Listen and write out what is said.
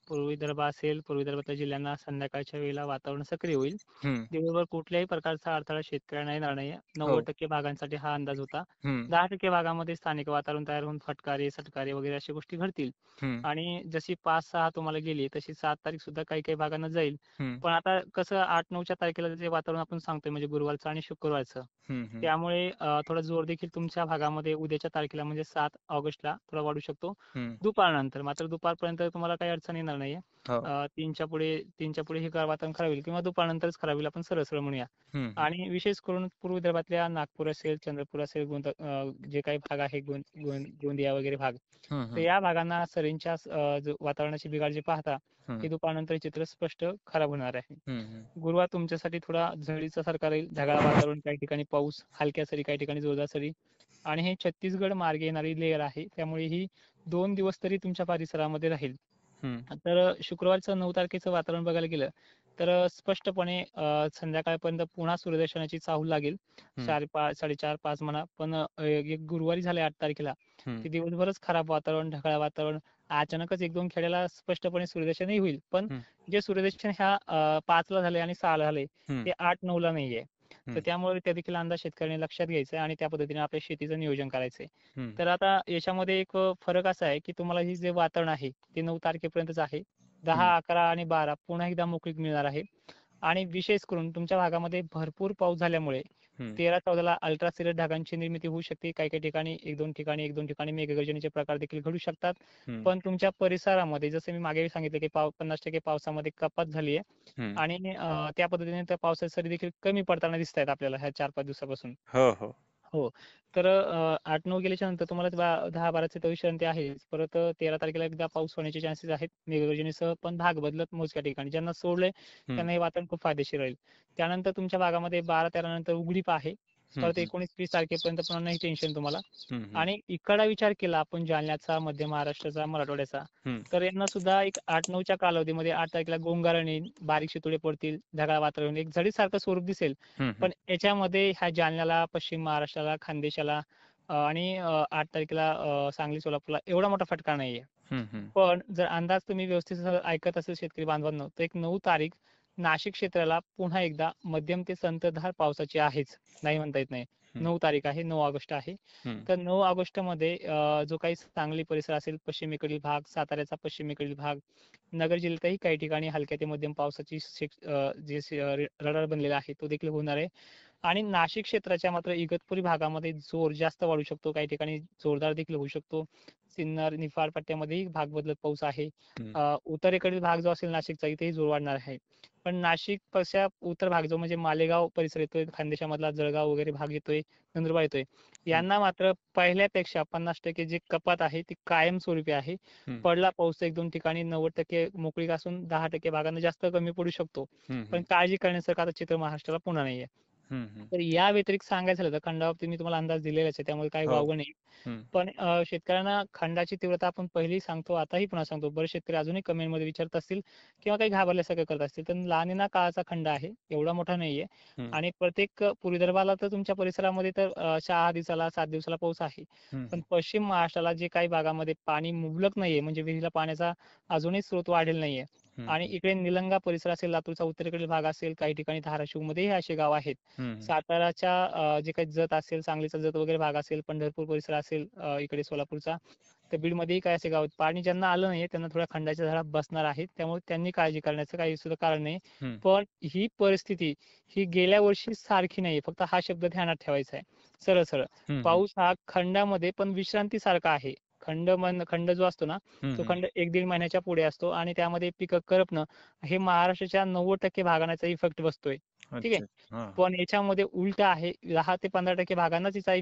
पूर्व विदर्भ असेल, पूर्व विदर्भातल्या जिल्ह्यांना संध्याकाळच्या वेळेला वातावरण सक्रिय होईल. हं. दिवसभर कुठल्याही प्रकारचा अडथळा शेतकऱ्यांना येणार नाही. हो. 90% भागांसाठी हा अंदाज होता. हं. 10% भागामध्ये स्थानिक वातावरण तयार होऊन फटकारे, सटकारे वगैरे अशा गोष्टी घडतील. हं. आणि जशी 5-6 तुम्हाला गेली, तशी 7 तारीख सुद्धा काही काही भागांना जाईल. हं. पण आता कसं 8-9च्या तारखेला जे वातावरण आपण सांगतोय म्हणजे गुरुवारचं आणि शुक्रवारचं, हं. हं. त्यामुळे थोडा जोर देखील तुमच्या भागामध्ये उद्याच्या तारखेला म्हणजे 7 ऑगस्टला थोडा वाढू शकतो. हं. दुपारनंतर मात्र दुपारपर्यंत तुम्हाला काही अडचण येणार नाहीये. हो. 3च्या पुढे हे वातावरण खराब होईल किंवा दुपारनंतरच खराब होईल आपण सरळ-सरळ म्हणूया. हं. हं. आणि विशेष करून पूर्व विदर्भातल्या नागपूर असेल, चंद्रपूर असेल, जे काही भाग आहे गोंदिया वगैरे भाग, हं. तर हं. या भागांना सरींच्या जो वातावरणाची बिघाड जे पाहता, हं. हे दुपारनंतर चित्र स्पष्ट खराब होणार आहे. हं. हं. गुरुवार तुमच्यासाठी थोडा झडीचा सारखा राहील. ढगाळ वातावरण, काही ठिकाणी पाऊस, हलक्या सरी, काही ठिकाणी जोरदार सरी आणि हे छत्तीसगड मार्गे येणारी लेअर आहे. त्यामुळे ही 2 दिवस तरी तुमच्या परिसरामध्ये राहील. हं. तर शुक्रवारचं 9 तारखेचं वातावरण बघायला गेलं तर स्पष्टपणे संध्याकाळपर्यंत पुन्हा सूर्यदर्शनाची चाहूल लागेल. हं. 4:30-5 म्हणा. पण एक गुरुवारी झाले 8 तारखेला, हं. ते दिवसभरच खराब वातावरण, ढगाळ वातावरण. अचानकच 1-2 खेड्याला स्पष्टपणे सूर्यदर्शनही होईल. पण हं. जे सूर्यदर्शन ह्या 5ला झाले आणि 6ला झाले, हं. ते 8-9ला नाहीये. तर हं. त्यामुळे त्या देखील अंदाज शेतकऱ्यांनी लक्षात घ्यायचा आहे आणि त्या पद्धतीने आपल्या शेतीचं नियोजन करायचंय. हं. तर आता याच्यामध्ये एक फरक असा आहे, की तुम्हाला हे जे वातावरण आहे, ते 9 तारखेपर्यंतच आहे. हं. 10, 11 आणि 12 पुन्हा एकदा मोकळीक मिळणार आहे. आणि विशेष करून तुमच्या भागामध्ये भरपूर पाऊस झाल्यामुळे हं. 13-14ला अल्ट्रा सर्ज ढगांची निर्मिती होऊ शकते. काही-काही ठिकाणी 1-2 ठिकाणी मेघगर्जनेचे प्रकार देखील घडू शकतात. हं. पण तुमच्या परिसरामध्ये जसं मी मागे सांगितलं, की 50% पावसामध्ये कपात झाली आहे हं. आणि त्या पद्धतीने त्या पावसाच्या सरी देखील कमी पडताना दिसतायत आपल्याला ह्या 4-5 दिवसापासून. हो. हो. हो. तर 8-9 गेल्याच्या नंतर तुम्हाला 10-12ची तर विश्रांती आहेच. परत 13 तारखेला एकदा पाऊस होण्याचे चान्सेस आहेत. मेघगर्जनेसह पण भाग बदलत मोजक्या ठिकाणी. ज्यांना सोडलंय हं. त्यांना हे वातावरण खूप फायदेशीर राहील. त्यानंतर तुमच्या भागामध्ये 12-13 नंतर उघडीप आहे. हं. परत हं. 19-20 तारखेपर्यंत पुन्हा नाही टेन्शन तुम्हाला. हं. हं. आणि इकडा विचार केला आपण जालन्याचा, मध्य महाराष्ट्राचा, मराठवाड्याचा, हं. तर यांना सुद्धा एक 8-9च्या कालावधीमध्ये 8 तारखेला गोंगारण येईल, बारीक शितोडे पडतील, ढगाळ वातावरण, एक झडीसारखं स्वरूप दिसेल. हं. हं. पण याच्यामध्ये ह्या जालन्याला, पश्चिम महाराष्ट्राला, खानदेशाला आणि 8 तारखेला सांगली, सोलापूरला एवढा मोठा फटका नाहीये. हं. हं. पण जर अंदाज तुम्ही व्यवस्थित ऐकत असेल शेतकरी बांधवांनो, तर एक 9 तारीख नाशिक क्षेत्राला पुन्हा एकदा मध्यम ते संततधार पावसाची आहेच. नाही म्हणता येत नाही. हं. 9 तारीख आहे, 9 ऑगस्ट आहे. हं. तर 9 ऑगस्टमध्ये जो काही सांगली परिसर असेल, पश्चिमेकडील भाग, साताऱ्याचा पश्चिमेकडील भाग, नगर जिल्ह्यातही काही ठिकाणी हलक्या ते मध्यम पावसाची रडार बनलेला आहे, तो देखील होणार आहे. आणि नाशिक क्षेत्राच्या मात्र इगतपुरी भागामध्ये जोर जास्त वाढू शकतो. काही ठिकाणी जोरदार देखील होऊ शकतो. सिन्नर, निफाड पट्ट्यामध्येही भाग बदलत पाऊस आहे. हं. उत्तरेकडील भाग जो असेल नाशिकचा, इथेही जोर वाढणार आहे. पण नाशिकपेक्षा उत्तर भाग जो म्हणजे मालेगाव परिसर येतोय, खानदेशामधला जळगाव वगैरे भाग येतोय, नंदुरबार येतोय, हं. यांना मात्र पहिल्यापेक्षा 50% जी कपात आहे ती कायमस्वरूपी आहे. हं. पडला पाऊस 1-2 ठिकाणी 90% मोकळीक असून 10% भागांना जास्त कमी पडू शकतो. हं. पण हं. काळजी करण्यासारखं आता चित्र महाराष्ट्राला पुन्हा नाहीये. हं. हं. तर या व्यतिरिक्त सांगायचं झालं तर खंडाबाबतीत मी तुम्हाला अंदाज दिलेलाच आहे, त्यामुळे काही हो. वावगं नाही. हं. पण शेतकऱ्यांना खंडाची तीव्रता आपण पहिलेही सांगतो, आताही पुन्हा सांगतो. बरेच शेतकरी अजूनही कमेंटमध्ये विचारत असतील किंवा काही घाबरल्यासारखं करत असतील. तर लानिना काळाचा खंड आहे, एवढा मोठा नाहीये. हं. आणि प्रत्येक पूर्वविदर्भाला तर तुमच्या परिसरामध्ये तर 6 दिवसाला, 7 दिवसाला पाऊस आहे. हं. पण हं. पश्चिम महाराष्ट्राला जे काही भागामध्ये पाणी मुबलक नाहीये, म्हणजे विहिरीला पाण्याचा अजूनही स्रोत वाढेल नाहीये. हं. आणि हं. इकडे निलंगा परिसर असेल, लातूरचा उत्तरेकडील भाग असेल, काही ठिकाणी धाराशिवमध्येही असे गाव आहेत. हं. हं. साताराच्या जे काही जत असेल, सांगलीचा जत वगैरे भाग असेल, पंढरपूर परिसर असेल, इकडे सोलापूरचा, तर बीडमध्येही काही असे गाव आहेत. पाणी ज्यांना आलं नाहीये त्यांना थोड्या खंडाच्या झाडा बसणार आहेत. त्यामुळे त्यांनी काळजी करण्याचं काही सुद्धा कारण नाही. हं. पण ही परिस्थिती ही गेल्या वर्षी सारखी नाहीये. फक्त हा शब्द ध्यानात ठेवायचा आहे. सरळ-सरळ. हं. हं. पाऊस हा खंडामध्ये पण विश्रांतीसारखा आहे. खंड जो असतो ना, हं. तो हं. खंड 1-1.5 महिन्याच्या पुढे असतो आणि त्यामध्ये पिकं करपणं हे महाराष्ट्राच्या 90% भागांचा इफेक्ट बसतोय. ठीक आहे. अच्छा. हां. पण याच्यामध्ये उलट आहे. 10 ते 15% भागांनाच याचा